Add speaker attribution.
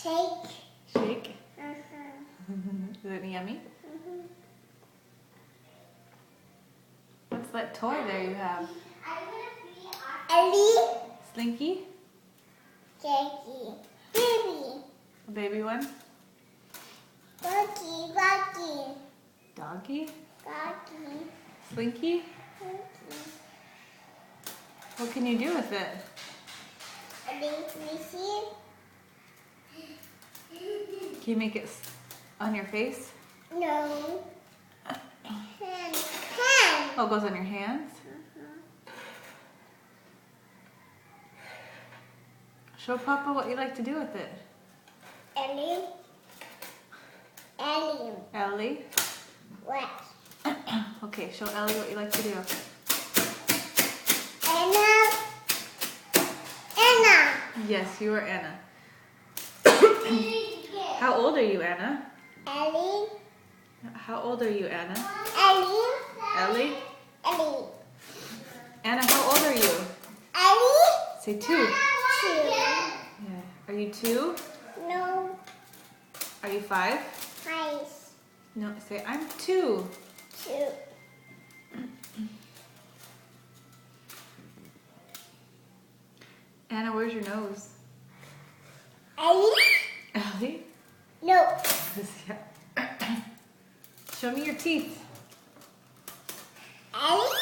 Speaker 1: Shake.
Speaker 2: Shake? Is it yummy? What's that toy there you have?
Speaker 1: Ellie.
Speaker 2: Slinky?
Speaker 1: Jackie. Baby.
Speaker 2: A baby one?
Speaker 1: Rocky. Rocky.
Speaker 2: Doggy?
Speaker 1: Rocky.
Speaker 2: Slinky? What can you do with it? Can you make it on your face?
Speaker 1: No. Hand.
Speaker 2: Oh, it goes on your hands? Show Papa what you like to do with it.
Speaker 1: Ellie. Ellie.
Speaker 2: Ellie?
Speaker 1: What?
Speaker 2: Okay, show Ellie what you like to do.
Speaker 1: Anna. Anna.
Speaker 2: Yes, you are Anna. How old are you, Anna?
Speaker 1: Ellie.
Speaker 2: How old are you, Anna?
Speaker 1: Ellie.
Speaker 2: Ellie?
Speaker 1: Ellie.
Speaker 2: Anna, how old are you?
Speaker 1: Ellie.
Speaker 2: Say 2.
Speaker 1: 2.
Speaker 2: Yeah. Are you 2?
Speaker 1: No.
Speaker 2: Are you 5?
Speaker 1: Eyes.
Speaker 2: No, say I'm 2.
Speaker 1: 2.
Speaker 2: Anna, where's your nose?
Speaker 1: Ellie.
Speaker 2: Ellie?
Speaker 1: No.
Speaker 2: Yeah. Show me your teeth.
Speaker 1: Ellie.